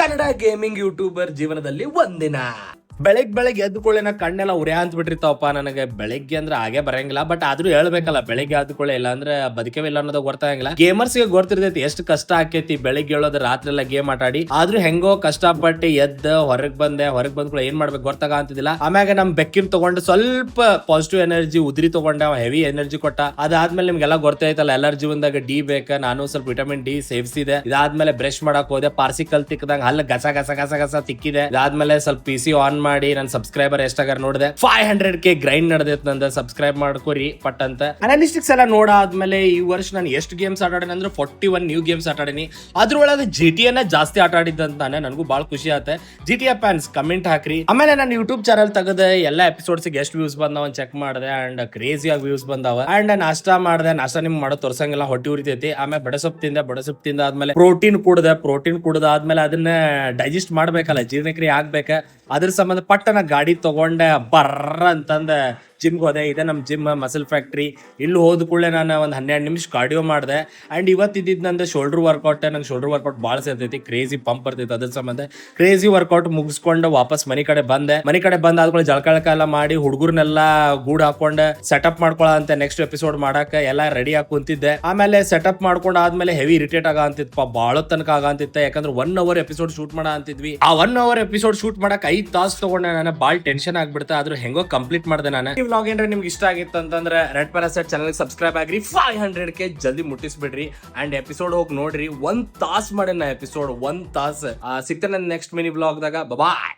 Kannada gaming YouTuber ಜೀವನದಲ್ಲಿ ಒಂದಿನ. ಬೆಳಗ್ಗೆ ಎದ್ದು ಕೂಡಲೇ ಕಣ್ಣೆಲ್ಲ ಉರಿಯ ಅಂತ ಬಿಟ್ಟಿರ್ತಾವಪ್ಪ. ನನಗೆ ಬೆಳಗ್ಗೆ ಅಂದ್ರೆ ಹಾಗೆ ಬರಂಗಿಲ್ಲ, ಬಟ್ ಆದ್ರೂ ಹೇಳ್ಬೇಕಲ್ಲ, ಬೆಳಗ್ಗೆ ಎದ್ದು ಕೂಡಲೇ ಇಲ್ಲ ಅಂದ್ರೆ ಬದುಕವಿಲ್ಲ ಅನ್ನೋದು ಗೊತ್ತಾಗಂಗಿಲ್ಲ. ಗೇಮರ್ಸ್ ಗೆ ಗೊತ್ತಿರ್ತೈತಿ ಎಷ್ಟು ಕಷ್ಟ ಆಕೈತಿ ಬೆಳಗ್ಗೆ ಹೇಳೋದು, ರಾತ್ರಿ ಎಲ್ಲ ಗೇಮ್ ಆಟಾಡಿ. ಆದ್ರೂ ಹೆಂಗೋ ಕಷ್ಟಪಟ್ಟು ಎದ್ದು ಹೊರಗ್ ಬಂದ್ ಕೂಡ ಏನ್ ಮಾಡ್ಬೇಕು ಗೊತ್ತಾಗಂತಿದ್ದಿಲ್ಲ. ಆಮ್ಯಾಗ ನಮ್ ಬೆಕ್ಕಿನ ತಗೊಂಡು ಸ್ವಲ್ಪ ಪಾಸಿಟಿವ್ ಎನರ್ಜಿ ಉದ್ರಿ ತಗೊಂಡ, ಹೆವಿ ಎನರ್ಜಿ ಕೊಟ್ಟ. ಅದಾದ್ಮೇಲೆ ನಿಮ್ಗೆಲ್ಲ ಗೊತ್ತೈತಲ್ಲ, ಎಲ್ಲರ ಜೀವನದಾಗ ಡಿ ಬೇಕ. ನಾನು ಸ್ವಲ್ಪ ವಿಟಮಿನ್ ಡಿ ಸೇವಿಸಿದೆ. ಇದಾದ್ಮೇಲೆ ಬ್ರಷ್ ಮಾಡಕ್ ಹೋದೆ, ಪಾರ್ಸಿಕಲ್ ತಿಕ್ಕದಂಗ ಹಲ್ಲ ಗಸ ಗಸ ಗಸ ಗಸ ತಿಕ್ಕಿದೆ. ಇದಾದ್ಮೇಲೆ ಸ್ವಲ್ಪ ಪಿ ಸಿ ಆನ್ ಮಾಡಿ ನನ್ನ ಸಬ್ಸ್ಕ್ರೈಬರ್ ಎಷ್ಟಾಗಾರ ನೋಡಿದೆ. 500K ಗ್ರೈಂಡ್ ನಡೆದೈತೆ ನಂದ. ಸಬ್ಸ್ಕ್ರೈಬ್ ಮಾಡ್ಕೋರಿ ಪಟ್ ಅಂತ. ಅನಾಲಿಸ್ಟಿಕ್ಸ್ ಎಲ್ಲ ನೋಡಾದ್ಮೇಲೆ ಈ ವರ್ಷ ನಾನು ಎಷ್ಟು ಗೇಮ್ಸ್ ಆಟಾಡೇನಿ ಅಂದ್ರೆ 41 ನ್ಯೂ ಗೇಮ್ಸ್ ಆಟಾಡೀನಿ. ಅದ್ರೊಳಗೆ GTA ಜಾಸ್ತಿ ಆಟಾಡಿದ್ದಂತಾನೆ ನನಗೂ ಬಹಳ ಖುಷಿ ಆಗುತ್ತೆ. GTA ಫ್ಯಾನ್ಸ್ ಕಮೆಂಟ್ ಹಾಕ್ರಿ. ಆಮೇಲೆ ನಾನು ಯೂಟ್ಯೂಬ್ ಚಾನಲ್ ತೆಗೆದ ಎಲ್ಲ ಎಪಿಸೋಡ್ಸ್ ಎಷ್ಟು ವ್ಯೂಸ್ ಬಂದಾವ ಚೆಕ್ ಮಾಡಿದೆ. ಅಂಡ್ ಕ್ರೇಜಿ ಆಗಿ ವ್ಯೂಸ್ ಬಂದಾವ. ಅಂಡ್ ನಾಷ್ಟಾ ಮಾಡಿದೆ. ನಾಷ್ಟಾ ನಿಮ್ಗೆ ಮಾಡೋ ತೋರ್ಸಂಗಿಲ್ಲ, ಹೊಟ್ಟಿ ಉರಿತೈತಿ. ಆಮೇಲೆ ಬಡಸೊಪ್ಪು ತಿಂದ ಆದ್ಮೇಲೆ ಪ್ರೋಟೀನ್ ಕುಡ್ದಾದ್ಮೇಲೆ ಅದನ್ನ ಡೈಜೆಸ್ಟ್ ಮಾಡ್ಬೇಕಲ್ಲ, ಜೀರ್ಣಕ್ರಿಯೆ ಆಗ್ಬೇಕ. ಅದ್ರ ಸಂಬಂಧ ಪಟ್ಟನ ಗಾಡಿ ತಗೊಂಡೆ ಬರ್ರ ಅಂತಂದ ಜಿಮ್ಗೆ ಹೋದೆ. ಇದೆ ನಮ್ಮ ಜಿಮ್, ಮಸಲ್ ಫ್ಯಾಕ್ಟ್ರಿ. ಇಲ್ಲಿ ಹೋದ ಕೂಡಲೇ ನಾನು ಒಂದು 12 ನಿಮಿಷ ಕಾರ್ಡಿಯೋ ಮಾಡಿದೆ. ಅಂಡ್ ಇವತ್ತಿದ್ದು ನಂದು ಶೋಲ್ಡರ್ ವರ್ಕೌಟ್. ನಂಗೆ ಶೋಲ್ಡರ್ ವರ್ಕೌಟ್ ಭಾಳ ಸೇರ್ತೈತಿ, ಕ್ರೇಜಿ ಪಂಪ್ ಬರ್ತೈತಿ. ಅದ್ರ ಸಂಬಂಧ ಕ್ರೇಜಿ ವರ್ಕೌಟ್ ಮುಗಿಸ್ಕೊಂಡು ವಾಪಸ್ ಮನೆ ಕಡೆ ಬಂದಾದ್ಮೇಲೆ ಜಳಕ ಎಲ್ಲ ಮಾಡಿ ಹುಡುಗರ್ನೆಲ್ಲ ಗೂಡ್ ಹಾಕೊಂಡು ಸೆಟಪ್ ಮಾಡ್ಕೊಳ್ಳೋ ಅಂತ ನೆಕ್ಸ್ಟ್ ಎಪಿಸೋಡ್ ಮಾಡಕ ಎಲ್ಲ ರೆಡಿ ಆಗಿ ಕುಂತಿದ್ದೆ. ಆಮೇಲೆ ಸೆಟಪ್ ಮಾಡ್ಕೊಂಡು ಆದ್ಮೇಲೆ ಹೆವಿ ಇರಿಟೇಟ್ ಆಗಂತಿತ್ತು, ಭಾಳ ತನಕ ಆಗಂತಿತ್ತು. ಯಾಕಂದ್ರೆ 1 hour ಎಪಿಸೋಡ್ ಶೂಟ್ ಮಾಡ ಅಂತಿದ್ವಿ. ಆ 1 hour ಎಪಿಸೋಡ್ ಶೂಟ್ ಮಾಡಕ್ 5 ತಾಸು ತಗೊಂಡೆ. ನಾನು ಭಾಳ ಟೆನ್ಷನ್ ಆಗ್ಬಿಡ್ತೆ. ಆದ್ರೂ ಹೆಂಗೋ ಕಂಪ್ಲೀಟ್ ಮಾಡಿದೆ ನಾನು. ವ್ಲಾಗ್ ಏನ್ರೆ ನಿಮ್ಗೆ ಇಷ್ಟ ಆಗಿತ್ತು ಅಂತಂದ್ರೆ ರೆಡ್ ಪ್ಯಾರಾಸೈಟ್ ಚಾನಲ್ ಸಬ್ಸ್ಕ್ರೈಬ್ ಆಗ್ರಿ. 500K ಜಲ್ದಿ ಮುಟ್ಟಿಸ್ಬಿಡ್ರಿ. ಅಂಡ್ ಎಪಿಸೋಡ್ ಹೋಗಿ ನೋಡ್ರಿ. 1 ತಾಸು ಮಾಡೇನ ಎಪಿಸೋಡ್, 1 ತಾಸು. ಸಿಗ್ತಾನೆ ನೆಕ್ಸ್ಟ್ ಮಿನಿ ವ್ಲಾಗ್ ದಾಗ. ಬಾಯ್.